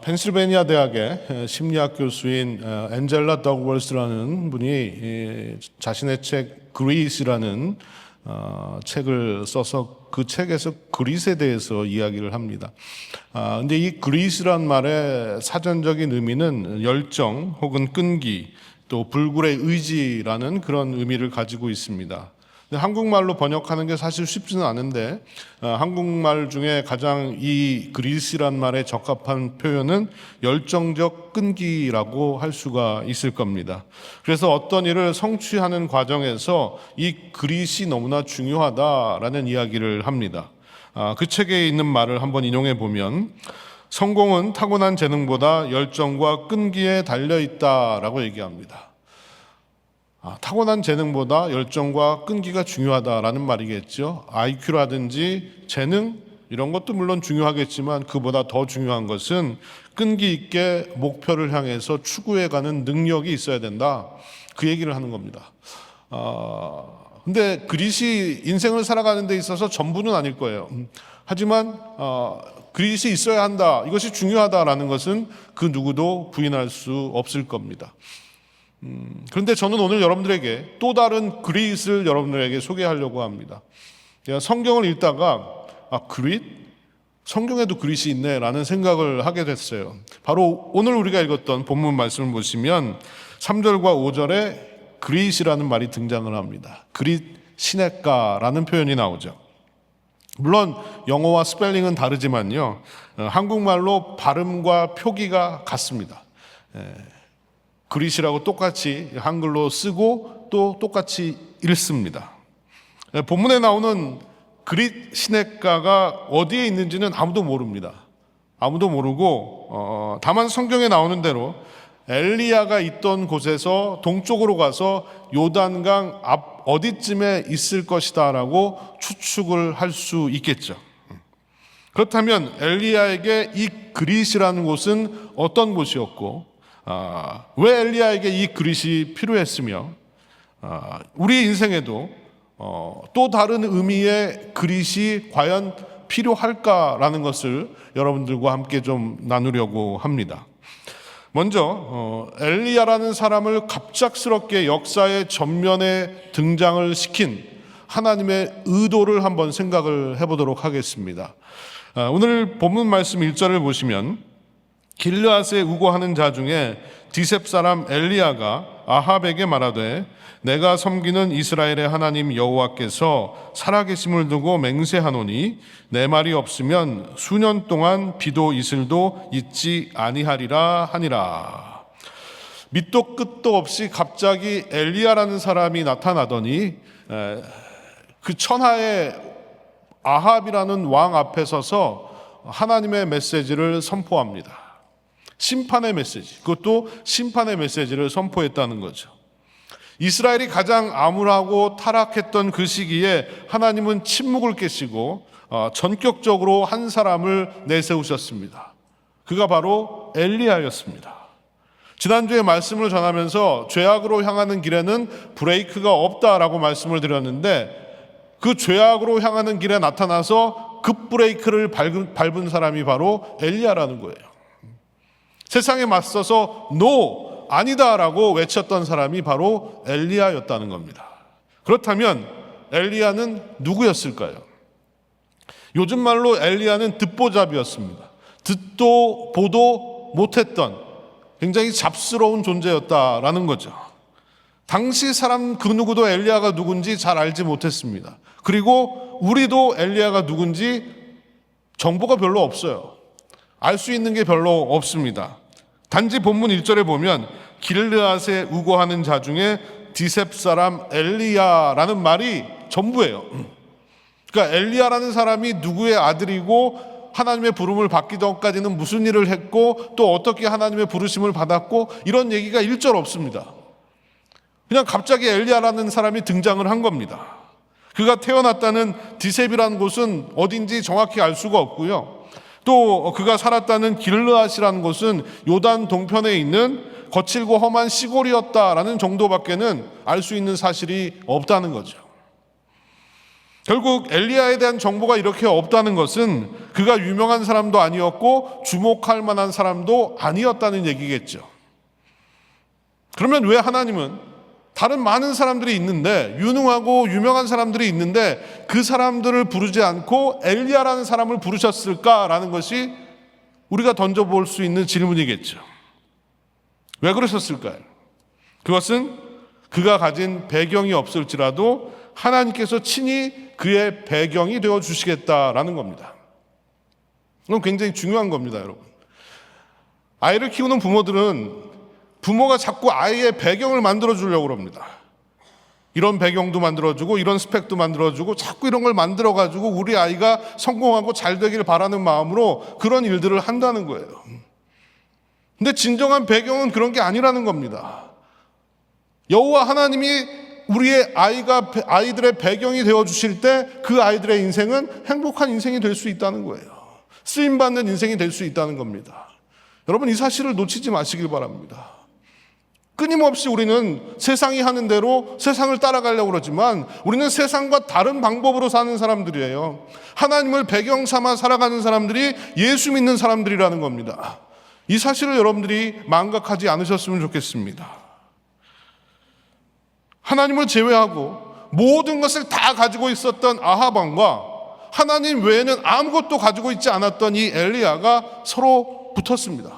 펜실베니아 대학의 심리학 교수인 앤젤라 덕월스라는 분이 자신의 책 그릿이라는 책을 써서 그 책에서 그릿에 대해서 이야기를 합니다. 근데 이 그릿이란 말의 사전적인 의미는 열정 혹은 끈기, 또 불굴의 의지라는 그런 의미를 가지고 있습니다. 한국말로 번역하는 게 사실 쉽지는 않은데 한국말 중에 가장 이 그릿이란 말에 적합한 표현은 열정적 끈기라고 할 수가 있을 겁니다. 그래서 어떤 일을 성취하는 과정에서 이 그릿이 너무나 중요하다라는 이야기를 합니다. 그 책에 있는 말을 한번 인용해 보면, 성공은 타고난 재능보다 열정과 끈기에 달려있다라고 얘기합니다. 타고난 재능보다 열정과 끈기가 중요하다라는 말이겠죠. IQ라든지 재능 이런 것도 물론 중요하겠지만 그보다 더 중요한 것은 끈기 있게 목표를 향해서 추구해가는 능력이 있어야 된다. 그 얘기를 하는 겁니다. 근데 그릿이 인생을 살아가는 데 있어서 전부는 아닐 거예요. 하지만 그릿이 있어야 한다. 이것이 중요하다라는 것은 그 누구도 부인할 수 없을 겁니다. 그런데 저는 오늘 여러분들에게 또 다른 그릿을 여러분들에게 소개하려고 합니다. 성경을 읽다가 그릿? 성경에도 그릿이 있네 라는 생각을 하게 됐어요. 바로 오늘 우리가 읽었던 본문 말씀을 보시면 3절과 5절에 그릿이라는 말이 등장을 합니다. 그릿 시네카라는 표현이 나오죠. 물론 영어와 스펠링은 다르지만요, 한국말로 발음과 표기가 같습니다. 그릿이라고 똑같이 한글로 쓰고 또 똑같이 읽습니다. 본문에 나오는 그릿 시네카가 어디에 있는지는 아무도 모릅니다. 아무도 모르고 다만 성경에 나오는 대로 엘리야가 있던 곳에서 동쪽으로 가서 요단강 앞 어디쯤에 있을 것이다 라고 추측을 할 수 있겠죠. 그렇다면 엘리야에게 이 그릿이라는 곳은 어떤 곳이었고, 왜 엘리야에게 이 그릿이 필요했으며, 우리 인생에도 또 다른 의미의 그릿이 과연 필요할까라는 것을 여러분들과 함께 좀 나누려고 합니다. 먼저 엘리야라는 사람을 갑작스럽게 역사의 전면에 등장을 시킨 하나님의 의도를 한번 생각을 해보도록 하겠습니다. 오늘 본문 말씀 1절을 보시면, 길르앗에 우거하는 자 중에 디셉 사람 엘리야가 아합에게 말하되, 내가 섬기는 이스라엘의 하나님 여호와께서 살아계심을 두고 맹세하노니 내 말이 없으면 수년 동안 비도 이슬도 있지 아니하리라 하니라. 밑도 끝도 없이 갑자기 엘리야라는 사람이 나타나더니 그 천하의 아합이라는 왕 앞에 서서 하나님의 메시지를 선포합니다. 심판의 메시지, 그것도 심판의 메시지를 선포했다는 거죠. 이스라엘이 가장 암울하고 타락했던 그 시기에 하나님은 침묵을 깨시고 전격적으로 한 사람을 내세우셨습니다. 그가 바로 엘리야였습니다. 지난주에 말씀을 전하면서 죄악으로 향하는 길에는 브레이크가 없다라고 말씀을 드렸는데, 그 죄악으로 향하는 길에 나타나서 급브레이크를 밟은 사람이 바로 엘리야라는 거예요. 세상에 맞서서 노! 아니다라고 외쳤던 사람이 바로 엘리야였다는 겁니다. 그렇다면 엘리야는 누구였을까요? 요즘 말로 엘리야는 듣보잡이었습니다. 듣도 보도 못했던 굉장히 잡스러운 존재였다라는 거죠. 당시 사람 그 누구도 엘리야가 누군지 잘 알지 못했습니다. 그리고 우리도 엘리야가 누군지 정보가 별로 없어요. 알 수 있는 게 별로 없습니다. 단지 본문 1절에 보면 길르앗에 우거하는 자 중에 디셉 사람 엘리야라는 말이 전부예요. 그러니까 엘리야라는 사람이 누구의 아들이고 하나님의 부름을 받기 전까지는 무슨 일을 했고 또 어떻게 하나님의 부르심을 받았고 이런 얘기가 1절 없습니다. 그냥 갑자기 엘리야라는 사람이 등장을 한 겁니다. 그가 태어났다는 디셉이라는 곳은 어딘지 정확히 알 수가 없고요. 또 그가 살았다는 길르앗이라는 곳은 요단 동편에 있는 거칠고 험한 시골이었다라는 정도밖에는 알 수 있는 사실이 없다는 거죠. 결국 엘리야에 대한 정보가 이렇게 없다는 것은 그가 유명한 사람도 아니었고 주목할 만한 사람도 아니었다는 얘기겠죠. 그러면 왜 하나님은 다른 많은 사람들이 있는데, 유능하고 유명한 사람들이 있는데 그 사람들을 부르지 않고 엘리야라는 사람을 부르셨을까라는 것이 우리가 던져볼 수 있는 질문이겠죠. 왜 그러셨을까요? 그것은 그가 가진 배경이 없을지라도 하나님께서 친히 그의 배경이 되어 주시겠다라는 겁니다. 이건 굉장히 중요한 겁니다, 여러분. 아이를 키우는 부모들은 부모가 자꾸 아이의 배경을 만들어 주려고 합니다. 이런 배경도 만들어주고 이런 스펙도 만들어주고 자꾸 이런 걸 만들어가지고 우리 아이가 성공하고 잘 되기를 바라는 마음으로 그런 일들을 한다는 거예요. 근데 진정한 배경은 그런 게 아니라는 겁니다. 여호와 하나님이 우리의 아이들의 배경이 되어 주실 때 그 아이들의 인생은 행복한 인생이 될 수 있다는 거예요. 쓰임받는 인생이 될 수 있다는 겁니다. 여러분, 이 사실을 놓치지 마시길 바랍니다. 끊임없이 우리는 세상이 하는 대로 세상을 따라가려고 그러지만 우리는 세상과 다른 방법으로 사는 사람들이에요. 하나님을 배경 삼아 살아가는 사람들이 예수 믿는 사람들이라는 겁니다. 이 사실을 여러분들이 망각하지 않으셨으면 좋겠습니다. 하나님을 제외하고 모든 것을 다 가지고 있었던 아합 왕과 하나님 외에는 아무것도 가지고 있지 않았던 이 엘리야가 서로 붙었습니다.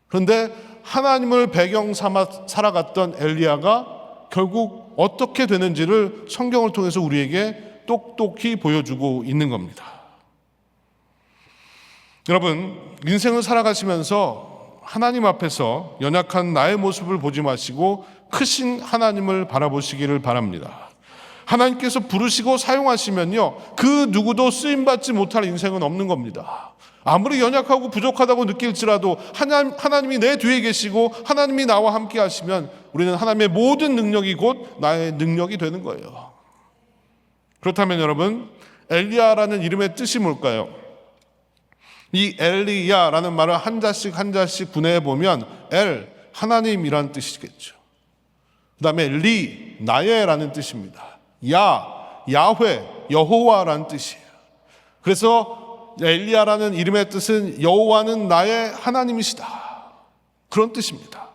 그런데 하나님을 배경 삼아 살아갔던 엘리야가 결국 어떻게 되는지를 성경을 통해서 우리에게 똑똑히 보여주고 있는 겁니다. 여러분, 인생을 살아가시면서 하나님 앞에서 연약한 나의 모습을 보지 마시고 크신 하나님을 바라보시기를 바랍니다. 하나님께서 부르시고 사용하시면요, 그 누구도 쓰임받지 못할 인생은 없는 겁니다. 아무리 연약하고 부족하다고 느낄지라도 하나님이 내 뒤에 계시고 하나님이 나와 함께 하시면 우리는 하나님의 모든 능력이 곧 나의 능력이 되는 거예요. 그렇다면 여러분, 엘리야라는 이름의 뜻이 뭘까요? 이 엘리야라는 말을 한 자씩 한 자씩 분해해 보면 엘, 하나님이라는 뜻이겠죠. 그 다음에 리, 나의라는 뜻입니다. 야, 야훼, 여호와라는 뜻이에요. 그래서 엘리야라는 이름의 뜻은 여호와는 나의 하나님이시다, 그런 뜻입니다.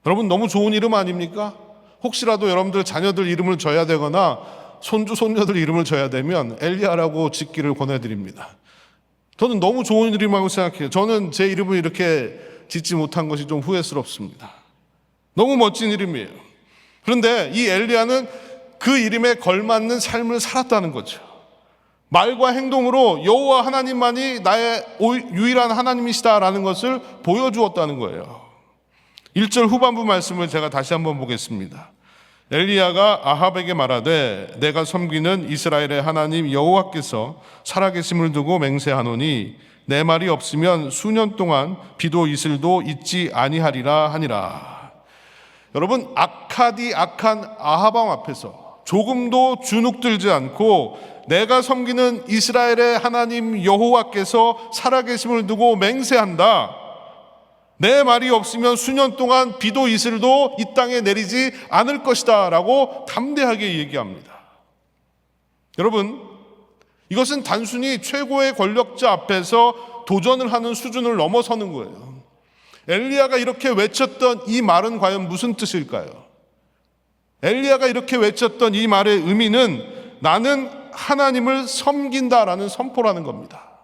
여러분, 너무 좋은 이름 아닙니까? 혹시라도 여러분들 자녀들 이름을 줘야 되거나 손주 손녀들 이름을 줘야 되면 엘리야라고 짓기를 권해드립니다. 저는 너무 좋은 이름이라고 생각해요. 저는 제 이름을 이렇게 짓지 못한 것이 좀 후회스럽습니다. 너무 멋진 이름이에요. 그런데 이 엘리야는 그 이름에 걸맞는 삶을 살았다는 거죠. 말과 행동으로 여호와 하나님만이 나의 유일한 하나님이시다라는 것을 보여주었다는 거예요. 1절 후반부 말씀을 제가 다시 한번 보겠습니다. 엘리야가 아합에게 말하되 내가 섬기는 이스라엘의 하나님 여호와께서 살아계심을 두고 맹세하노니 내 말이 없으면 수년 동안 비도 이슬도 있지 아니하리라 하니라. 여러분, 악한 아합 왕 앞에서 조금도 주눅들지 않고 내가 섬기는 이스라엘의 하나님 여호와께서 살아계심을 두고 맹세한다. 내 말이 없으면 수년 동안 비도 이슬도 이 땅에 내리지 않을 것이다 라고 담대하게 얘기합니다. 여러분, 이것은 단순히 최고의 권력자 앞에서 도전을 하는 수준을 넘어서는 거예요. 엘리야가 이렇게 외쳤던 이 말은 과연 무슨 뜻일까요? 엘리야가 이렇게 외쳤던 이 말의 의미는 나는 하나님을 섬긴다라는 선포라는 겁니다.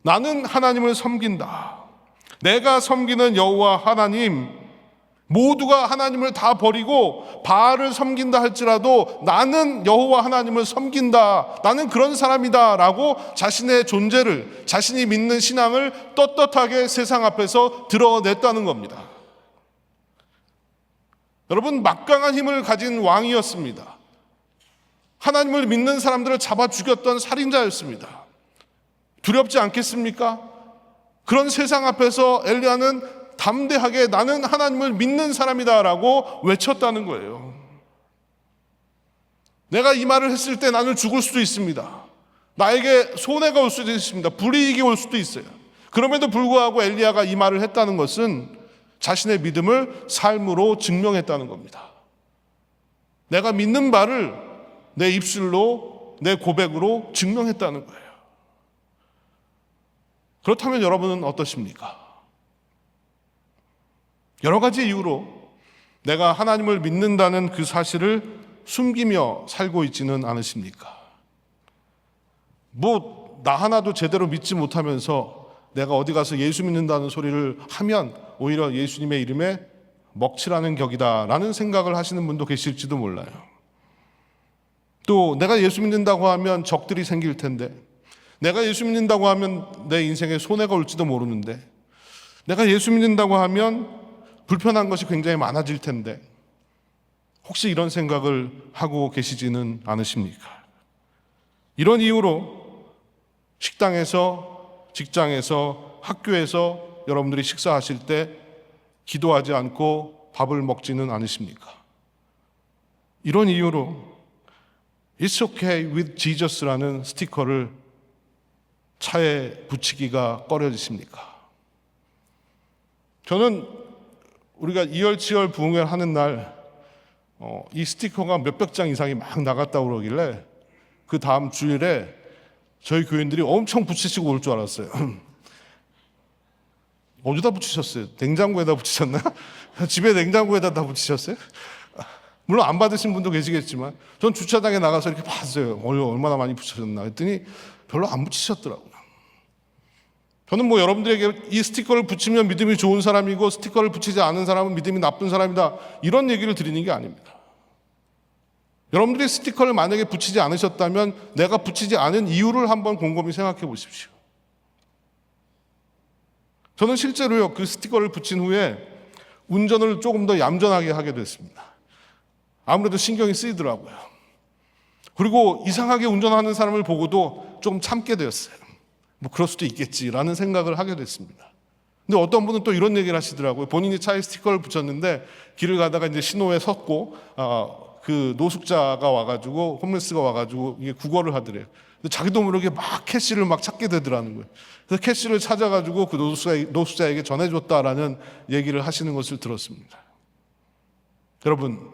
나는 하나님을 섬긴다. 내가 섬기는 여호와 하나님, 모두가 하나님을 다 버리고 바알을 섬긴다 할지라도 나는 여호와 하나님을 섬긴다, 나는 그런 사람이다 라고 자신의 존재를, 자신이 믿는 신앙을 떳떳하게 세상 앞에서 드러냈다는 겁니다. 여러분, 막강한 힘을 가진 왕이었습니다. 하나님을 믿는 사람들을 잡아 죽였던 살인자였습니다. 두렵지 않겠습니까? 그런 세상 앞에서 엘리야는 담대하게 나는 하나님을 믿는 사람이다 라고 외쳤다는 거예요. 내가 이 말을 했을 때 나는 죽을 수도 있습니다. 나에게 손해가 올 수도 있습니다. 불이익이 올 수도 있어요. 그럼에도 불구하고 엘리야가 이 말을 했다는 것은 자신의 믿음을 삶으로 증명했다는 겁니다. 내가 믿는 바를 내 입술로, 내 고백으로 증명했다는 거예요. 그렇다면 여러분은 어떠십니까? 여러 가지 이유로 내가 하나님을 믿는다는 그 사실을 숨기며 살고 있지는 않으십니까? 나 하나도 제대로 믿지 못하면서 내가 어디 가서 예수 믿는다는 소리를 하면 오히려 예수님의 이름에 먹칠하는 격이다라는 생각을 하시는 분도 계실지도 몰라요. 또 내가 예수 믿는다고 하면 적들이 생길 텐데, 내가 예수 믿는다고 하면 내 인생에 손해가 올지도 모르는데, 내가 예수 믿는다고 하면 불편한 것이 굉장히 많아질 텐데, 혹시 이런 생각을 하고 계시지는 않으십니까? 이런 이유로 식당에서, 직장에서, 학교에서 여러분들이 식사하실 때 기도하지 않고 밥을 먹지는 않으십니까? 이런 이유로 It's okay with Jesus라는 스티커를 차에 붙이기가 꺼려지십니까? 저는 우리가 이열치열 부흥회를 하는 날 이 스티커가 몇백 장 이상이 막 나갔다고 그러길래 그 다음 주일에 저희 교인들이 엄청 붙이시고 올 줄 알았어요. 어디다 붙이셨어요? 냉장고에다 붙이셨나? 집에 냉장고에다 다 붙이셨어요? 물론 안 받으신 분도 계시겠지만 전 주차장에 나가서 이렇게 봤어요. 얼마나 많이 붙이셨나 했더니 별로 안 붙이셨더라고요. 저는 여러분들에게 이 스티커를 붙이면 믿음이 좋은 사람이고 스티커를 붙이지 않은 사람은 믿음이 나쁜 사람이다, 이런 얘기를 드리는 게 아닙니다. 여러분들이 스티커를 만약에 붙이지 않으셨다면 내가 붙이지 않은 이유를 한번 곰곰이 생각해 보십시오. 저는 실제로요, 그 스티커를 붙인 후에 운전을 조금 더 얌전하게 하게 됐습니다. 아무래도 신경이 쓰이더라고요. 그리고 이상하게 운전하는 사람을 보고도 좀 참게 되었어요. 그럴 수도 있겠지라는 생각을 하게 됐습니다. 근데 어떤 분은 또 이런 얘기를 하시더라고요. 본인이 차에 스티커를 붙였는데 길을 가다가 이제 신호에 섰고 그 노숙자가 와가지고, 홈레스가 와가지고 이게 구걸을 하더래요. 근데 자기도 모르게 막 캐시를 막 찾게 되더라는 거예요. 그래서 캐시를 찾아가지고 그 노숙자에게 전해줬다라는 얘기를 하시는 것을 들었습니다. 여러분,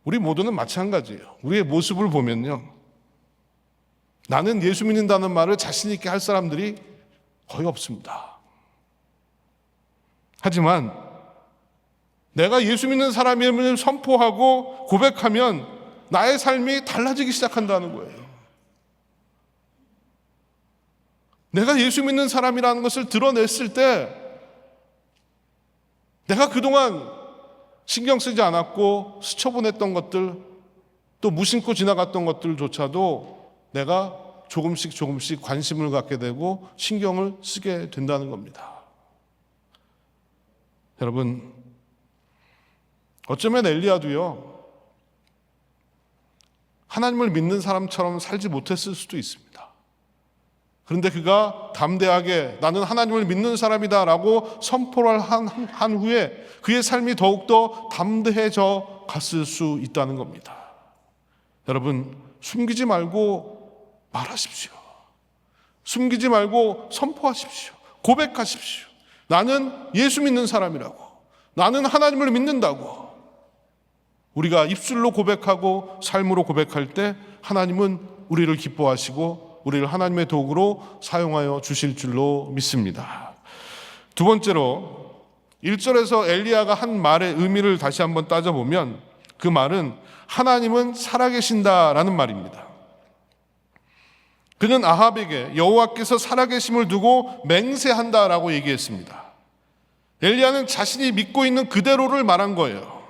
우리 모두는 마찬가지예요. 우리의 모습을 보면요, 나는 예수 믿는다는 말을 자신 있게 할 사람들이 거의 없습니다. 하지만 내가 예수 믿는 사람임을 선포하고 고백하면 나의 삶이 달라지기 시작한다는 거예요. 내가 예수 믿는 사람이라는 것을 드러냈을 때 내가 그동안 신경 쓰지 않았고 스쳐보냈던 것들, 또 무심코 지나갔던 것들조차도 내가 조금씩 관심을 갖게 되고 신경을 쓰게 된다는 겁니다. 여러분, 어쩌면 엘리야도요, 하나님을 믿는 사람처럼 살지 못했을 수도 있습니다. 그런데 그가 담대하게 나는 하나님을 믿는 사람이다 라고 선포를 한 후에 그의 삶이 더욱더 담대해져 갔을 수 있다는 겁니다. 여러분, 숨기지 말고 말하십시오. 숨기지 말고 선포하십시오. 고백하십시오. 나는 예수 믿는 사람이라고, 나는 하나님을 믿는다고. 우리가 입술로 고백하고 삶으로 고백할 때 하나님은 우리를 기뻐하시고 우리를 하나님의 도구로 사용하여 주실 줄로 믿습니다. 두 번째로 1절에서 엘리야가 한 말의 의미를 다시 한번 따져보면 그 말은 하나님은 살아계신다라는 말입니다. 그는 아합에게 여호와께서 살아계심을 두고 맹세한다라고 얘기했습니다. 엘리야는 자신이 믿고 있는 그대로를 말한 거예요.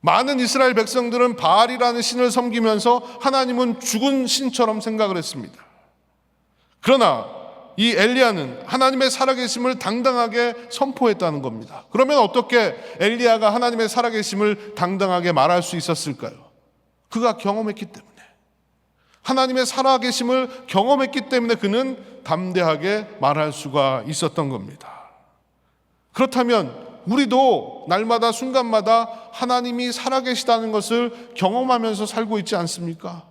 많은 이스라엘 백성들은 바알이라는 신을 섬기면서 하나님은 죽은 신처럼 생각을 했습니다. 그러나 이 엘리야는 하나님의 살아계심을 당당하게 선포했다는 겁니다. 그러면 어떻게 엘리야가 하나님의 살아계심을 당당하게 말할 수 있었을까요? 그가 경험했기 때문에, 하나님의 살아계심을 경험했기 때문에 그는 담대하게 말할 수가 있었던 겁니다. 그렇다면 우리도 날마다 순간마다 하나님이 살아계시다는 것을 경험하면서 살고 있지 않습니까?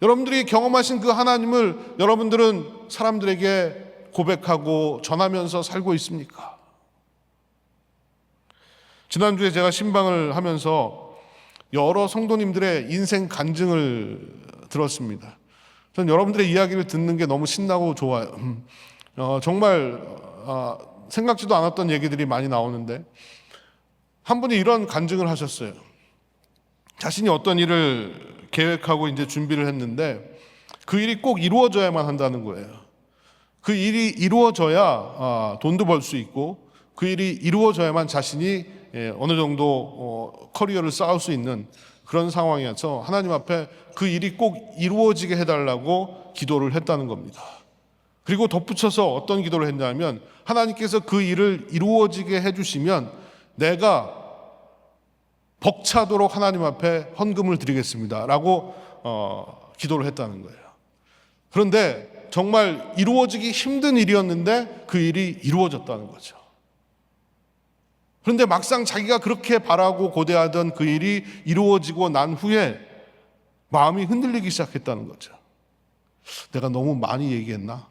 여러분들이 경험하신 그 하나님을 여러분들은 사람들에게 고백하고 전하면서 살고 있습니까? 지난주에 제가 신방을 하면서 여러 성도님들의 인생 간증을 들었습니다. 전 여러분들의 이야기를 듣는 게 너무 신나고 좋아요. 정말 생각지도 않았던 얘기들이 많이 나오는데, 한 분이 이런 간증을 하셨어요. 자신이 어떤 일을 계획하고 이제 준비를 했는데 그 일이 꼭 이루어져야만 한다는 거예요. 그 일이 이루어져야 돈도 벌 수 있고, 그 일이 이루어져야만 자신이 어느 정도 커리어를 쌓을 수 있는 그런 상황이어서 하나님 앞에 그 일이 꼭 이루어지게 해달라고 기도를 했다는 겁니다. 그리고 덧붙여서 어떤 기도를 했냐면, 하나님께서 그 일을 이루어지게 해주시면 내가 벅차도록 하나님 앞에 헌금을 드리겠습니다 라고 기도를 했다는 거예요. 그런데 정말 이루어지기 힘든 일이었는데 그 일이 이루어졌다는 거죠. 그런데 막상 자기가 그렇게 바라고 고대하던 그 일이 이루어지고 난 후에 마음이 흔들리기 시작했다는 거죠. 내가 너무 많이 얘기했나?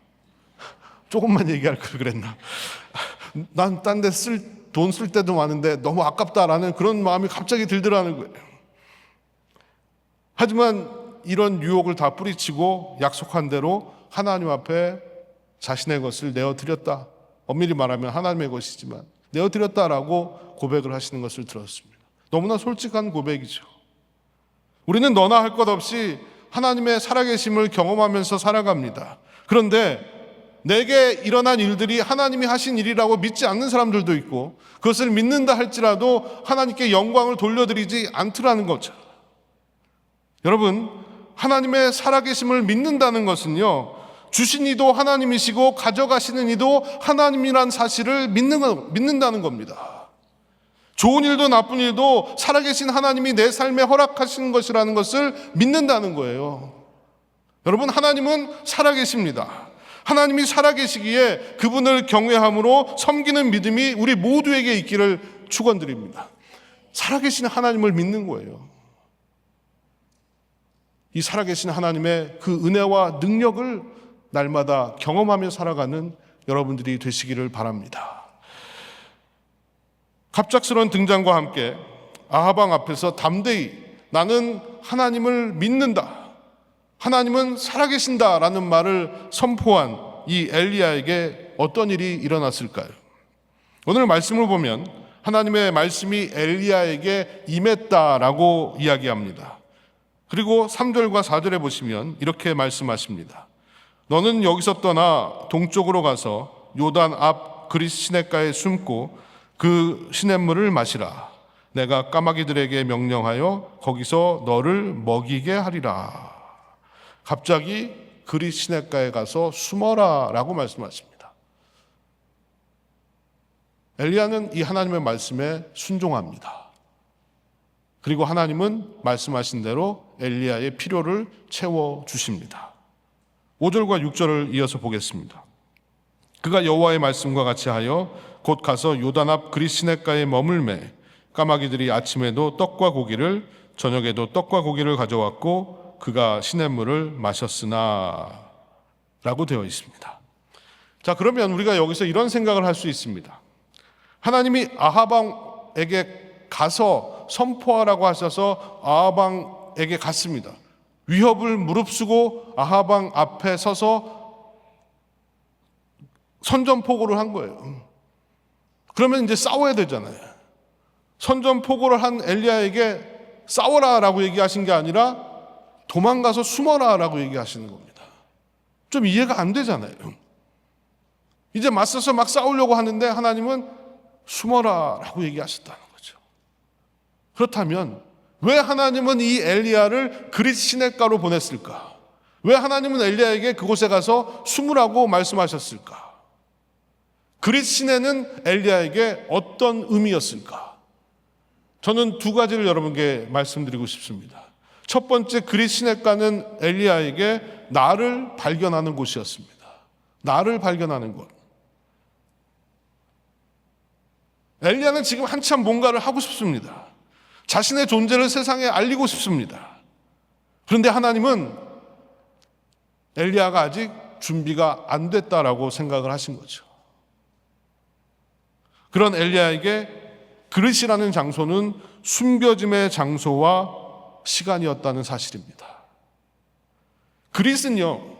조금만 얘기할 걸 그랬나? 난 딴 데 돈 쓸 때도 많은데 너무 아깝다라는 그런 마음이 갑자기 들더라는 거예요. 하지만 이런 유혹을 다 뿌리치고 약속한 대로 하나님 앞에 자신의 것을 내어드렸다. 엄밀히 말하면 하나님의 것이지만 내어드렸다라고 고백을 하시는 것을 들었습니다. 너무나 솔직한 고백이죠. 우리는 너나 할 것 없이 하나님의 살아계심을 경험하면서 살아갑니다. 그런데 내게 일어난 일들이 하나님이 하신 일이라고 믿지 않는 사람들도 있고, 그것을 믿는다 할지라도 하나님께 영광을 돌려드리지 않더라는 거죠. 여러분, 하나님의 살아계심을 믿는다는 것은요, 주신 이도 하나님이시고 가져가시는 이도 하나님이란 사실을 믿는다는 겁니다. 좋은 일도 나쁜 일도 살아계신 하나님이 내 삶에 허락하시는 것이라는 것을 믿는다는 거예요. 여러분, 하나님은 살아계십니다. 하나님이 살아계시기에 그분을 경외함으로 섬기는 믿음이 우리 모두에게 있기를 축원드립니다. 살아계신 하나님을 믿는 거예요. 이 살아계신 하나님의 그 은혜와 능력을 날마다 경험하며 살아가는 여러분들이 되시기를 바랍니다. 갑작스러운 등장과 함께 아합 왕 앞에서 담대히 나는 하나님을 믿는다, 하나님은 살아계신다라는 말을 선포한 이 엘리야에게 어떤 일이 일어났을까요? 오늘 말씀을 보면 하나님의 말씀이 엘리야에게 임했다라고 이야기합니다. 그리고 3절과 4절에 보시면 이렇게 말씀하십니다. 너는 여기서 떠나 동쪽으로 가서 요단 앞 그릿 시냇가에 숨고 그 시냇물을 마시라. 내가 까마귀들에게 명령하여 거기서 너를 먹이게 하리라. 갑자기 그릿 시냇가에 가서 숨어라 라고 말씀하십니다. 엘리야는 이 하나님의 말씀에 순종합니다. 그리고 하나님은 말씀하신 대로 엘리야의 필요를 채워주십니다. 5절과 6절을 이어서 보겠습니다. 그가 여호와의 말씀과 같이 하여 곧 가서 요단 앞 그릿 시냇가에 머물매 까마귀들이 아침에도 떡과 고기를 저녁에도 떡과 고기를 가져왔고 그가 시냇물을 마셨으나 라고 되어 있습니다. 자, 그러면 우리가 여기서 이런 생각을 할 수 있습니다. 하나님이 아합 왕에게 가서 선포하라고 하셔서 아합 왕에게 갔습니다. 위협을 무릅쓰고 아합 왕 앞에 서서 선전포고를 한 거예요. 그러면 이제 싸워야 되잖아요. 선전포고를 한 엘리야에게 싸워라라고 얘기하신 게 아니라 도망가서 숨어라라고 얘기하시는 겁니다. 좀 이해가 안 되잖아요. 이제 맞서서 막 싸우려고 하는데 하나님은 숨어라라고 얘기하셨다는 거죠. 그렇다면 왜 하나님은 이 엘리야를 그릿 시냇가로 보냈을까? 왜 하나님은 엘리야에게 그곳에 가서 숨으라고 말씀하셨을까? 그릿 시내는 엘리야에게 어떤 의미였을까? 저는 두 가지를 여러분께 말씀드리고 싶습니다. 첫 번째, 그릿 시냇가는 엘리야에게 나를 발견하는 곳이었습니다. 나를 발견하는 곳. 엘리야는 지금 한참 뭔가를 하고 싶습니다. 자신의 존재를 세상에 알리고 싶습니다. 그런데 하나님은 엘리야가 아직 준비가 안 됐다라고 생각을 하신 거죠. 그런 엘리야에게 그릿이라는 장소는 숨겨짐의 장소와 시간이었다는 사실입니다. 그릿은요,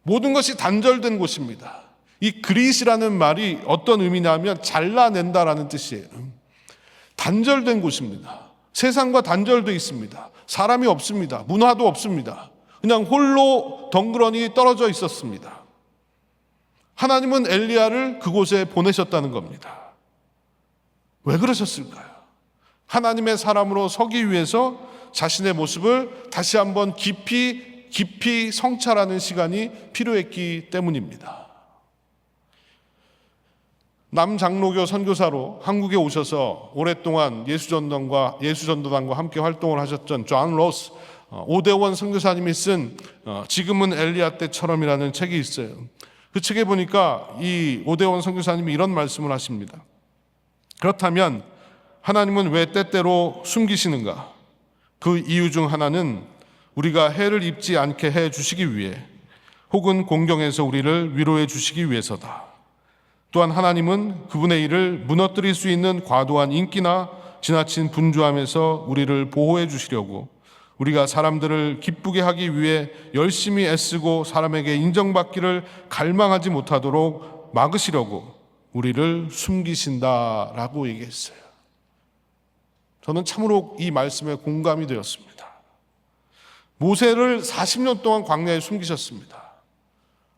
모든 것이 단절된 곳입니다. 이 그릿이라는 말이 어떤 의미냐면 잘라낸다라는 뜻이에요. 단절된 곳입니다. 세상과 단절되어 있습니다. 사람이 없습니다. 문화도 없습니다. 그냥 홀로 덩그러니 떨어져 있었습니다. 하나님은 엘리야를 그곳에 보내셨다는 겁니다. 왜 그러셨을까요? 하나님의 사람으로 서기 위해서 자신의 모습을 다시 한번 깊이 성찰하는 시간이 필요했기 때문입니다. 남장로교 선교사로 한국에 오셔서 오랫동안 예수전도단과 함께 활동을 하셨던 존 로스 오대원 선교사님이 쓴 지금은 엘리야 때처럼이라는 책이 있어요. 그 책에 보니까 이 오대원 선교사님이 이런 말씀을 하십니다. 그렇다면 하나님은 왜 때때로 숨기시는가? 그 이유 중 하나는 우리가 해를 입지 않게 해 주시기 위해, 혹은 공경에서 우리를 위로해 주시기 위해서다. 또한 하나님은 그분의 일을 무너뜨릴 수 있는 과도한 인기나 지나친 분주함에서 우리를 보호해 주시려고, 우리가 사람들을 기쁘게 하기 위해 열심히 애쓰고 사람에게 인정받기를 갈망하지 못하도록 막으시려고 우리를 숨기신다라고 얘기했어요. 저는 참으로 이 말씀에 공감이 되었습니다. 모세를 40년 동안 광야에 숨기셨습니다.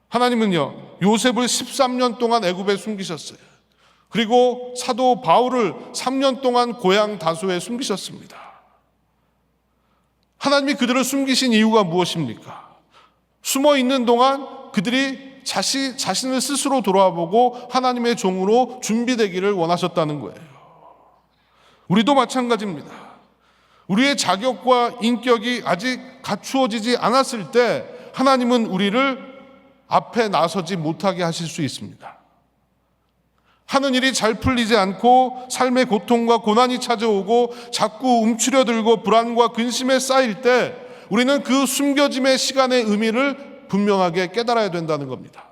하나님은요, 요셉을 13년 동안 애굽에 숨기셨어요. 그리고 사도 바울을 3년 동안 고향 다소에 숨기셨습니다. 하나님이 그들을 숨기신 이유가 무엇입니까? 숨어 있는 동안 그들이 자신을 스스로 돌아보고 하나님의 종으로 준비되기를 원하셨다는 거예요. 우리도 마찬가지입니다. 우리의 자격과 인격이 아직 갖추어지지 않았을 때 하나님은 우리를 앞에 나서지 못하게 하실 수 있습니다. 하는 일이 잘 풀리지 않고 삶의 고통과 고난이 찾아오고 자꾸 움츠려들고 불안과 근심에 쌓일 때 우리는 그 숨겨짐의 시간의 의미를 분명하게 깨달아야 된다는 겁니다.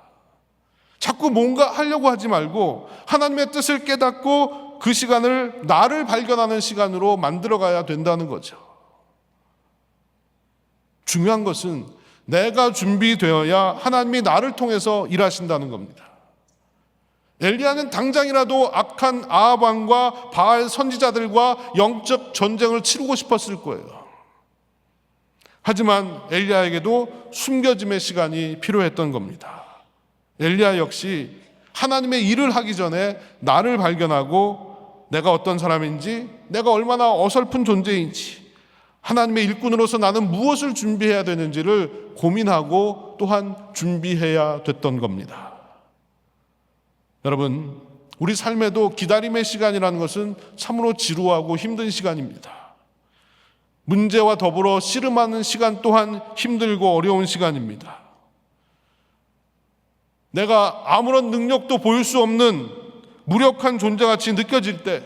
자꾸 뭔가 하려고 하지 말고 하나님의 뜻을 깨닫고 그 시간을 나를 발견하는 시간으로 만들어가야 된다는 거죠. 중요한 것은 내가 준비되어야 하나님이 나를 통해서 일하신다는 겁니다. 엘리야는 당장이라도 악한 아합 왕과 바알 선지자들과 영적 전쟁을 치르고 싶었을 거예요. 하지만 엘리야에게도 숨겨짐의 시간이 필요했던 겁니다. 엘리야 역시 하나님의 일을 하기 전에 나를 발견하고 내가 어떤 사람인지, 내가 얼마나 어설픈 존재인지, 하나님의 일꾼으로서 나는 무엇을 준비해야 되는지를 고민하고 또한 준비해야 됐던 겁니다. 여러분, 우리 삶에도 기다림의 시간이라는 것은 참으로 지루하고 힘든 시간입니다. 문제와 더불어 씨름하는 시간 또한 힘들고 어려운 시간입니다. 내가 아무런 능력도 보일 수 없는 무력한 존재같이 느껴질 때,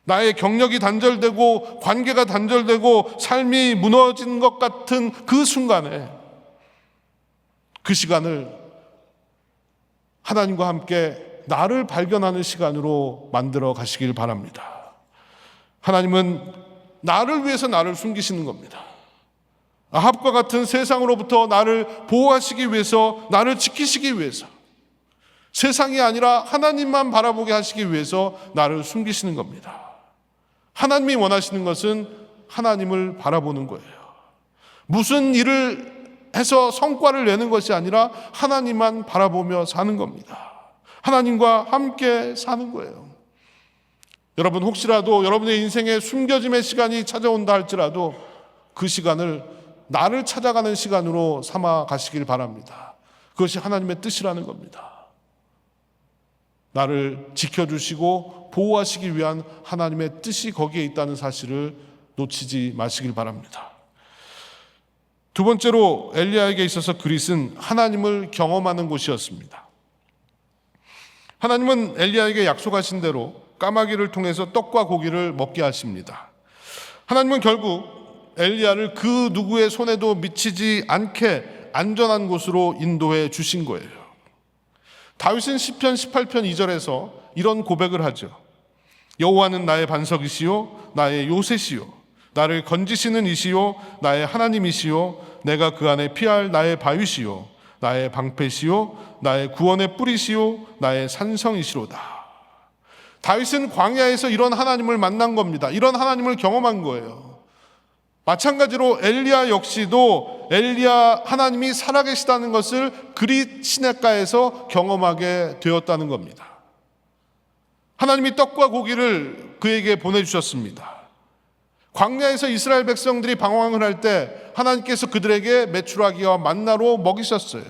나의 경력이 단절되고 관계가 단절되고 삶이 무너진 것 같은 그 순간에, 그 시간을 하나님과 함께 나를 발견하는 시간으로 만들어 가시길 바랍니다. 하나님은 나를 위해서 나를 숨기시는 겁니다. 아합과 같은 세상으로부터 나를 보호하시기 위해서, 나를 지키시기 위해서, 세상이 아니라 하나님만 바라보게 하시기 위해서 나를 숨기시는 겁니다. 하나님이 원하시는 것은 하나님을 바라보는 거예요. 무슨 일을 해서 성과를 내는 것이 아니라 하나님만 바라보며 사는 겁니다. 하나님과 함께 사는 거예요. 여러분, 혹시라도 여러분의 인생에 숨겨짐의 시간이 찾아온다 할지라도 그 시간을 나를 찾아가는 시간으로 삼아 가시길 바랍니다. 그것이 하나님의 뜻이라는 겁니다. 나를 지켜주시고 보호하시기 위한 하나님의 뜻이 거기에 있다는 사실을 놓치지 마시길 바랍니다. 두 번째로 엘리야에게 있어서 그릿은 하나님을 경험하는 곳이었습니다. 하나님은 엘리야에게 약속하신 대로 까마귀를 통해서 떡과 고기를 먹게 하십니다. 하나님은 결국 엘리야를 그 누구의 손에도 미치지 않게 안전한 곳으로 인도해 주신 거예요. 다윗은 시편 18편 2절에서 이런 고백을 하죠. 여호와는 나의 반석이시요 나의 요새시요 나를 건지시는 이시요 나의 하나님이시요 내가 그 안에 피할 나의 바위시요 나의 방패시요 나의 구원의 뿌리시요 나의 산성이시로다. 다윗은 광야에서 이런 하나님을 만난 겁니다. 이런 하나님을 경험한 거예요. 마찬가지로 엘리야 역시도 엘리야 하나님이 살아계시다는 것을 그릿 시냇가에서 경험하게 되었다는 겁니다. 하나님이 떡과 고기를 그에게 보내주셨습니다. 광야에서 이스라엘 백성들이 방황을 할 때 하나님께서 그들에게 메추라기와 만나로 먹이셨어요.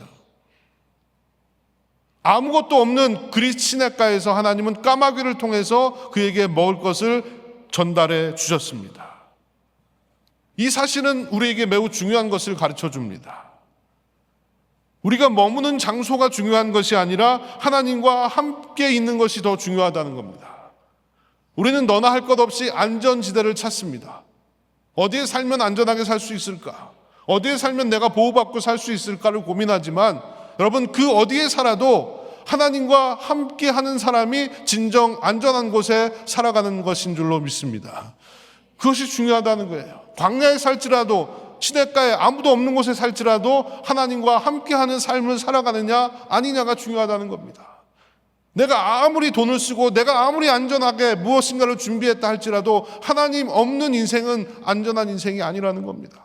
아무것도 없는 그릿 시냇가에서 하나님은 까마귀를 통해서 그에게 먹을 것을 전달해 주셨습니다. 이 사실은 우리에게 매우 중요한 것을 가르쳐 줍니다. 우리가 머무는 장소가 중요한 것이 아니라 하나님과 함께 있는 것이 더 중요하다는 겁니다. 우리는 너나 할 것 없이 안전지대를 찾습니다. 어디에 살면 안전하게 살 수 있을까? 어디에 살면 내가 보호받고 살 수 있을까를 고민하지만 여러분, 그 어디에 살아도 하나님과 함께 하는 사람이 진정 안전한 곳에 살아가는 것인 줄로 믿습니다. 그것이 중요하다는 거예요. 광야에 살지라도 시냇가에 아무도 없는 곳에 살지라도 하나님과 함께하는 삶을 살아가느냐 아니냐가 중요하다는 겁니다. 내가 아무리 돈을 쓰고 내가 아무리 안전하게 무엇인가를 준비했다 할지라도 하나님 없는 인생은 안전한 인생이 아니라는 겁니다.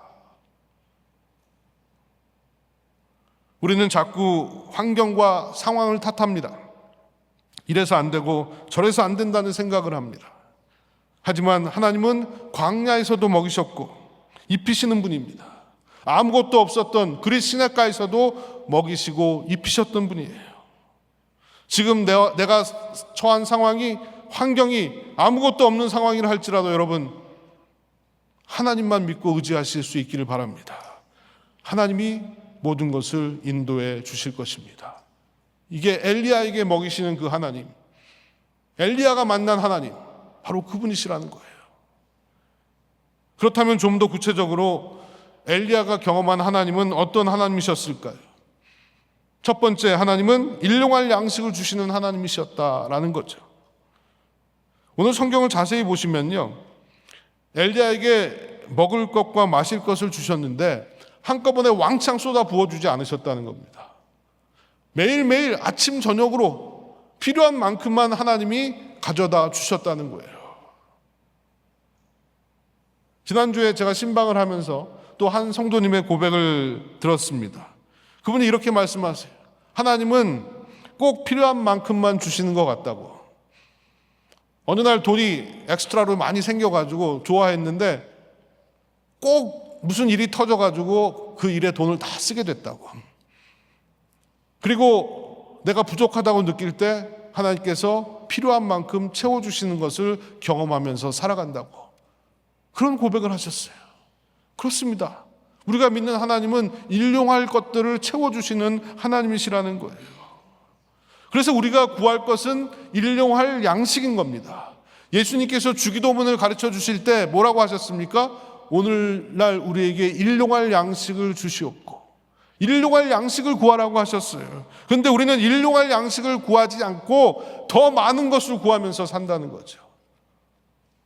우리는 자꾸 환경과 상황을 탓합니다. 이래서 안 되고 저래서 안 된다는 생각을 합니다. 하지만 하나님은 광야에서도 먹이셨고 입히시는 분입니다. 아무것도 없었던 그릿 시냇가에서도 먹이시고 입히셨던 분이에요. 지금 내가 처한 상황이, 환경이 아무것도 없는 상황이라 할지라도 여러분, 하나님만 믿고 의지하실 수 있기를 바랍니다. 하나님이 모든 것을 인도해 주실 것입니다. 이게 엘리야에게 먹이시는 그 하나님, 엘리야가 만난 하나님, 바로 그분이시라는 거예요. 그렇다면 좀 더 구체적으로 엘리야가 경험한 하나님은 어떤 하나님이셨을까요? 첫 번째, 하나님은 일용할 양식을 주시는 하나님이셨다라는 거죠. 오늘 성경을 자세히 보시면요, 엘리야에게 먹을 것과 마실 것을 주셨는데 한꺼번에 왕창 쏟아 부어주지 않으셨다는 겁니다. 매일매일 아침 저녁으로 필요한 만큼만 하나님이 가져다 주셨다는 거예요. 지난주에 제가 신방을 하면서 또 한 성도님의 고백을 들었습니다. 그분이 이렇게 말씀하세요. 하나님은 꼭 필요한 만큼만 주시는 것 같다고. 어느 날 돈이 엑스트라로 많이 생겨가지고 좋아했는데 꼭 무슨 일이 터져가지고 그 일에 돈을 다 쓰게 됐다고. 그리고 내가 부족하다고 느낄 때 하나님께서 필요한 만큼 채워주시는 것을 경험하면서 살아간다고. 그런 고백을 하셨어요. 그렇습니다. 우리가 믿는 하나님은 일용할 것들을 채워주시는 하나님이시라는 거예요. 그래서 우리가 구할 것은 일용할 양식인 겁니다. 예수님께서 주기도문을 가르쳐 주실 때 뭐라고 하셨습니까? 오늘날 우리에게 일용할 양식을 주시옵고, 일용할 양식을 구하라고 하셨어요. 그런데 우리는 일용할 양식을 구하지 않고 더 많은 것을 구하면서 산다는 거죠.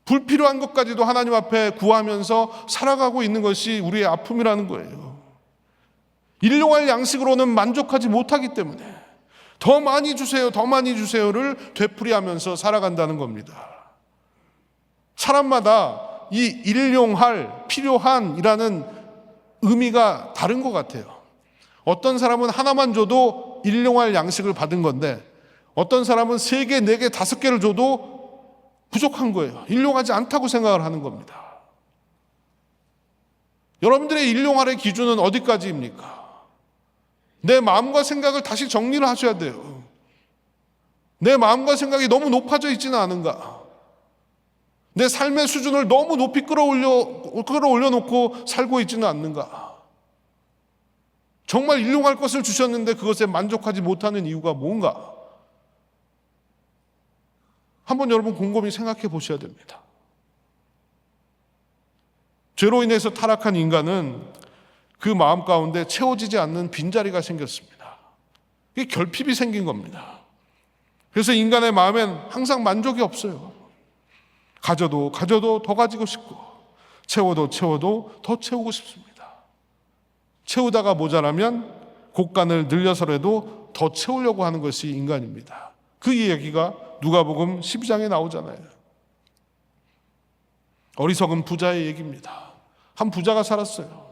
불필요한 것까지도 하나님 앞에 구하면서 살아가고 있는 것이 우리의 아픔이라는 거예요. 일용할 양식으로는 만족하지 못하기 때문에 더 많이 주세요, 더 많이 주세요를 되풀이하면서 살아간다는 겁니다. 사람마다 이 일용할, 필요한이라는 의미가 다른 것 같아요. 어떤 사람은 하나만 줘도 일용할 양식을 받은 건데 어떤 사람은 3개, 4개, 5개를 줘도 부족한 거예요. 일용하지 않다고 생각을 하는 겁니다. 여러분들의 일용할의 기준은 어디까지입니까? 내 마음과 생각을 다시 정리를 하셔야 돼요. 내 마음과 생각이 너무 높아져 있지는 않은가? 내 삶의 수준을 너무 높이 끌어올려놓고 살고 있지는 않는가? 정말 일용할 것을 주셨는데 그것에 만족하지 못하는 이유가 뭔가? 한번 여러분 곰곰이 생각해 보셔야 됩니다. 죄로 인해서 타락한 인간은 그 마음 가운데 채워지지 않는 빈자리가 생겼습니다. 이게 결핍이 생긴 겁니다. 그래서 인간의 마음엔 항상 만족이 없어요. 가져도 더 가지고 싶고, 채워도 더 채우고 싶습니다. 채우다가 모자라면 곡간을 늘려서라도 더 채우려고 하는 것이 인간입니다. 그 이야기가 누가복음 12장에 나오잖아요. 어리석은 부자의 얘기입니다. 한 부자가 살았어요.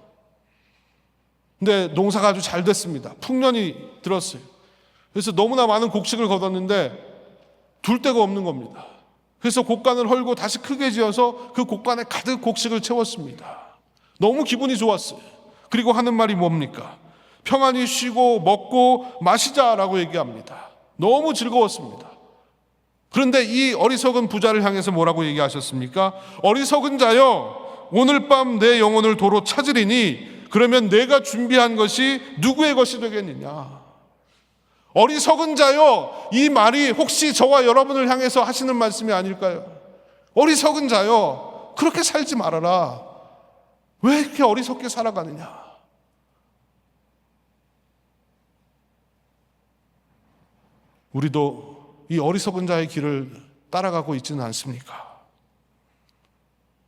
근데 농사가 아주 잘 됐습니다. 풍년이 들었어요. 그래서 너무나 많은 곡식을 거뒀는데 둘 데가 없는 겁니다. 그래서 곡간을 헐고 다시 크게 지어서 그 곡간에 가득 곡식을 채웠습니다. 너무 기분이 좋았어요. 그리고 하는 말이 뭡니까? 평안히 쉬고 먹고 마시자라고 얘기합니다. 너무 즐거웠습니다. 그런데 이 어리석은 부자를 향해서 뭐라고 얘기하셨습니까? 어리석은 자여, 오늘 밤 내 영혼을 도로 찾으리니 그러면 내가 준비한 것이 누구의 것이 되겠느냐? 어리석은 자여, 이 말이 혹시 저와 여러분을 향해서 하시는 말씀이 아닐까요? 어리석은 자여, 그렇게 살지 말아라. 왜 이렇게 어리석게 살아가느냐? 우리도 이 어리석은 자의 길을 따라가고 있지는 않습니까?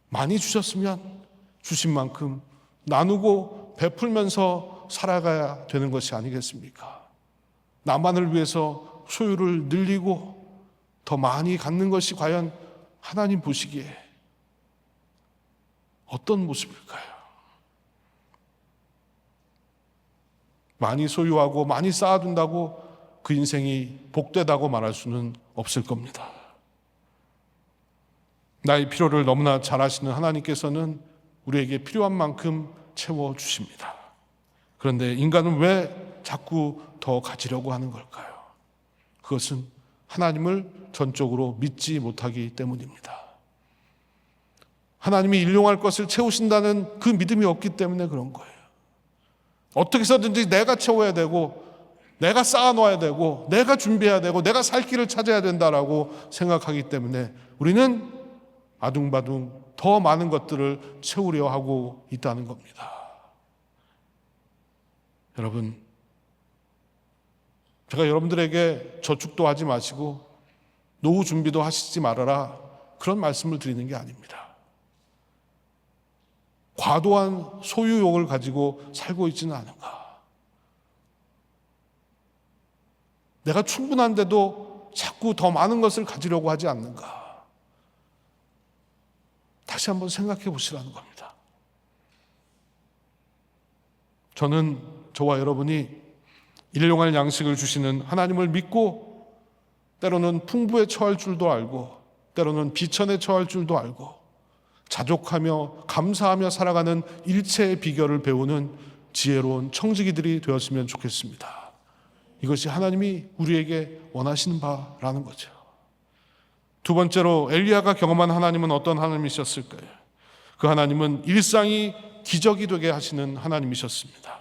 많이 주셨으면 주신 만큼 나누고 베풀면서 살아가야 되는 것이 아니겠습니까? 나만을 위해서 소유를 늘리고 더 많이 갖는 것이 과연 하나님 보시기에 어떤 모습일까요? 많이 소유하고 많이 쌓아둔다고 그 인생이 복되다고 말할 수는 없을 겁니다. 나의 필요를 너무나 잘 아시는 하나님께서는 우리에게 필요한 만큼 채워주십니다. 그런데 인간은 왜 자꾸 더 가지려고 하는 걸까요? 그것은 하나님을 전적으로 믿지 못하기 때문입니다. 하나님이 일용할 것을 채우신다는 그 믿음이 없기 때문에 그런 거예요. 어떻게 해서든지 내가 채워야 되고, 내가 쌓아놓아야 되고, 내가 준비해야 되고, 내가 살 길을 찾아야 된다라고 생각하기 때문에 우리는 아둥바둥 더 많은 것들을 채우려 하고 있다는 겁니다. 여러분, 제가 여러분들에게 저축도 하지 마시고 노후 준비도 하시지 말아라, 그런 말씀을 드리는 게 아닙니다. 과도한 소유욕을 가지고 살고 있지는 않은가? 내가 충분한데도 자꾸 더 많은 것을 가지려고 하지 않는가? 다시 한번 생각해 보시라는 겁니다. 저는 저와 여러분이 일용할 양식을 주시는 하나님을 믿고 때로는 풍부에 처할 줄도 알고 때로는 비천에 처할 줄도 알고 자족하며 감사하며 살아가는 일체의 비결을 배우는 지혜로운 청지기들이 되었으면 좋겠습니다. 이것이 하나님이 우리에게 원하시는 바라는 거죠. 두 번째로 엘리야가 경험한 하나님은 어떤 하나님이셨을까요? 그 하나님은 일상이 기적이 되게 하시는 하나님이셨습니다.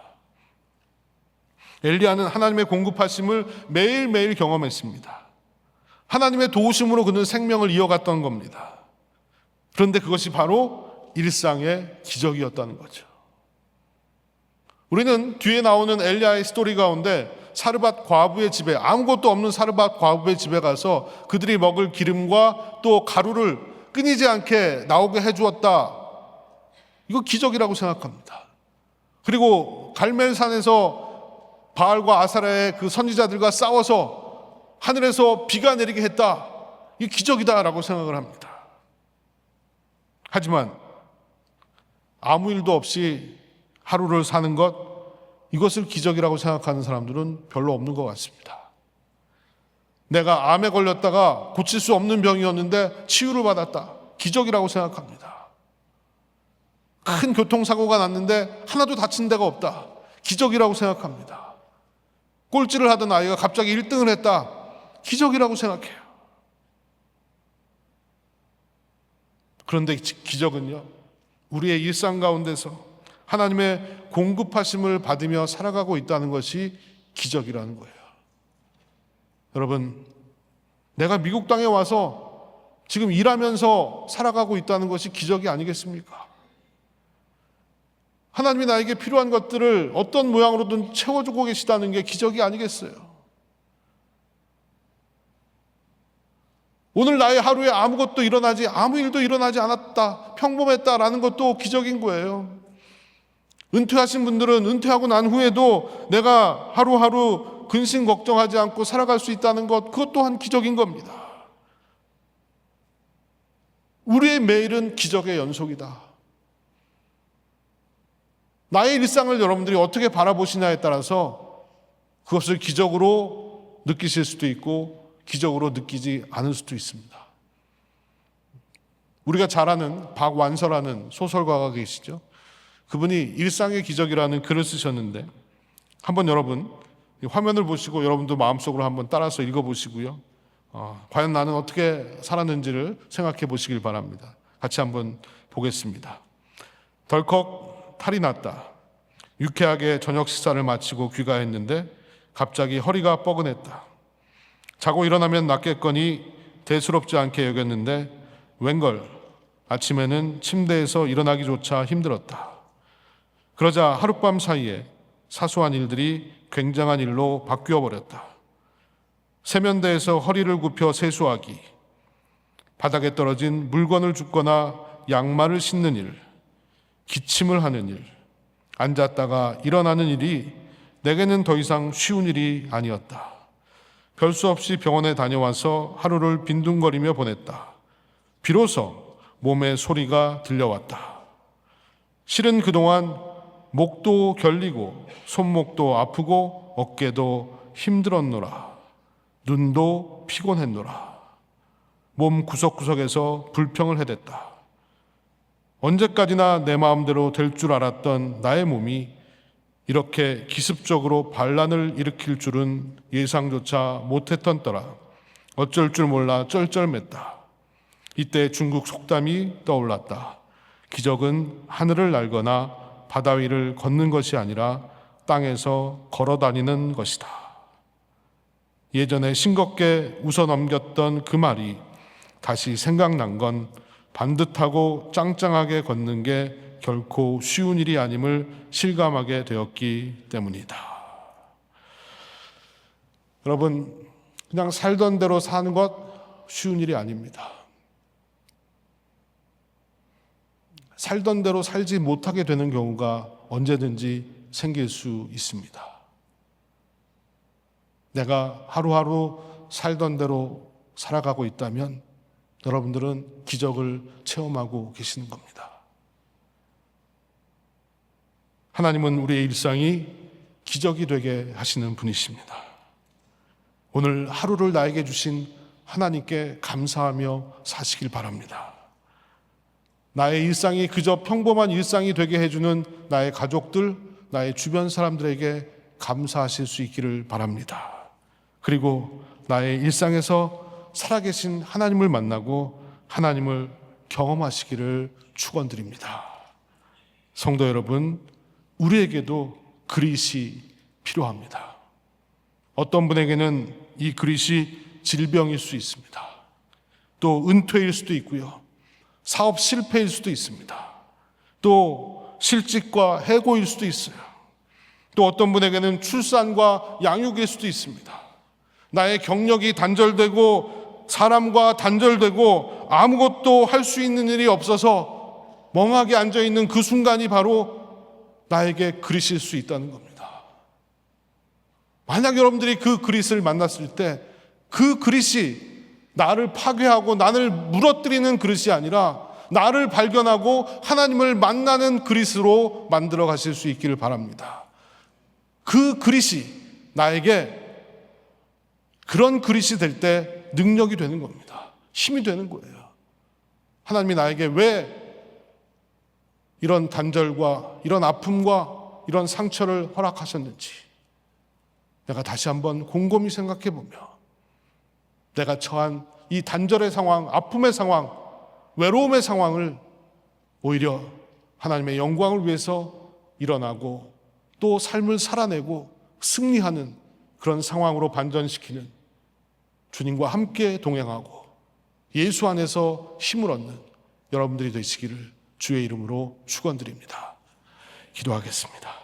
엘리야는 하나님의 공급하심을 매일매일 경험했습니다. 하나님의 도우심으로 그는 생명을 이어갔던 겁니다. 그런데 그것이 바로 일상의 기적이었다는 거죠. 우리는 뒤에 나오는 엘리야의 스토리 가운데 사르밧 과부의 집에, 아무것도 없는 사르밧 과부의 집에 가서 그들이 먹을 기름과 또 가루를 끊이지 않게 나오게 해주었다. 이거 기적이라고 생각합니다. 그리고 갈멜산에서 바알과 아사라의 그 선지자들과 싸워서 하늘에서 비가 내리게 했다. 이게 기적이다라고 생각을 합니다. 하지만 아무 일도 없이 하루를 사는 것, 이것을 기적이라고 생각하는 사람들은 별로 없는 것 같습니다. 내가 암에 걸렸다가 고칠 수 없는 병이었는데 치유를 받았다. 기적이라고 생각합니다. 큰 교통사고가 났는데 하나도 다친 데가 없다. 기적이라고 생각합니다. 꼴찌를 하던 아이가 갑자기 1등을 했다. 기적이라고 생각해요. 그런데 기적은요, 우리의 일상 가운데서 하나님의 공급하심을 받으며 살아가고 있다는 것이 기적이라는 거예요. 여러분, 내가 미국 땅에 와서 지금 일하면서 살아가고 있다는 것이 기적이 아니겠습니까? 하나님이 나에게 필요한 것들을 어떤 모양으로든 채워주고 계시다는 게 기적이 아니겠어요? 오늘 나의 하루에 아무 일도 일어나지 않았다, 평범했다라는 것도 기적인 거예요. 은퇴하신 분들은 은퇴하고 난 후에도 내가 하루하루 근심 걱정하지 않고 살아갈 수 있다는 것, 그것 또한 기적인 겁니다. 우리의 매일은 기적의 연속이다. 나의 일상을 여러분들이 어떻게 바라보시냐에 따라서 그것을 기적으로 느끼실 수도 있고 기적으로 느끼지 않을 수도 있습니다. 우리가 잘 아는 박완서라는 소설가가 계시죠. 그분이 일상의 기적이라는 글을 쓰셨는데 한번 여러분 화면을 보시고 여러분도 마음속으로 한번 따라서 읽어보시고요. 과연 나는 어떻게 살았는지를 생각해 보시길 바랍니다. 같이 한번 보겠습니다. 덜컥 탈이 났다. 유쾌하게 저녁 식사를 마치고 귀가했는데 갑자기 허리가 뻐근했다. 자고 일어나면 낫겠거니 대수롭지 않게 여겼는데 웬걸 아침에는 침대에서 일어나기조차 힘들었다. 그러자 하룻밤 사이에 사소한 일들이 굉장한 일로 바뀌어 버렸다. 세면대에서 허리를 굽혀 세수하기, 바닥에 떨어진 물건을 줍거나 양말을 신는 일, 기침을 하는 일, 앉았다가 일어나는 일이 내게는 더 이상 쉬운 일이 아니었다. 별 수 없이 병원에 다녀와서 하루를 빈둥거리며 보냈다. 비로소 몸에 소리가 들려왔다. 실은 그동안 목도 결리고 손목도 아프고 어깨도 힘들었노라. 눈도 피곤했노라. 몸 구석구석에서 불평을 해댔다. 언제까지나 내 마음대로 될 줄 알았던 나의 몸이 이렇게 기습적으로 반란을 일으킬 줄은 예상조차 못했던 떠라. 어쩔 줄 몰라 쩔쩔맸다. 이때 중국 속담이 떠올랐다. 기적은 하늘을 날거나 바다 위를 걷는 것이 아니라 땅에서 걸어 다니는 것이다. 예전에 싱겁게 웃어 넘겼던 그 말이 다시 생각난 건 반듯하고 짱짱하게 걷는 게 결코 쉬운 일이 아님을 실감하게 되었기 때문이다. 여러분, 그냥 살던 대로 사는 것 쉬운 일이 아닙니다. 살던 대로 살지 못하게 되는 경우가 언제든지 생길 수 있습니다. 내가 하루하루 살던 대로 살아가고 있다면 여러분들은 기적을 체험하고 계시는 겁니다. 하나님은 우리의 일상이 기적이 되게 하시는 분이십니다. 오늘 하루를 나에게 주신 하나님께 감사하며 사시길 바랍니다. 나의 일상이 그저 평범한 일상이 되게 해주는 나의 가족들, 나의 주변 사람들에게 감사하실 수 있기를 바랍니다. 그리고 나의 일상에서 살아계신 하나님을 만나고 하나님을 경험하시기를 축원드립니다. 성도 여러분, 우리에게도 그릿이 필요합니다. 어떤 분에게는 이 그릿이 질병일 수 있습니다. 또 은퇴일 수도 있고요. 사업 실패일 수도 있습니다. 또 실직과 해고일 수도 있어요. 또 어떤 분에게는 출산과 양육일 수도 있습니다. 나의 경력이 단절되고 사람과 단절되고 아무것도 할 수 있는 일이 없어서 멍하게 앉아있는 그 순간이 바로 나에게 그릿일 수 있다는 겁니다. 만약 여러분들이 그 그릿을 만났을 때 그 그릿이 나를 파괴하고 나를 무너뜨리는 그릇이 아니라 나를 발견하고 하나님을 만나는 그릇으로 만들어 가실 수 있기를 바랍니다. 그 그릇이 나에게 그런 그릇이 될 때 능력이 되는 겁니다. 힘이 되는 거예요. 하나님이 나에게 왜 이런 단절과 이런 아픔과 이런 상처를 허락하셨는지 내가 다시 한번 곰곰이 생각해 보며 내가 처한 이 단절의 상황, 아픔의 상황, 외로움의 상황을 오히려 하나님의 영광을 위해서 일어나고 또 삶을 살아내고 승리하는 그런 상황으로 반전시키는 주님과 함께 동행하고 예수 안에서 힘을 얻는 여러분들이 되시기를 주의 이름으로 축원드립니다. 기도하겠습니다.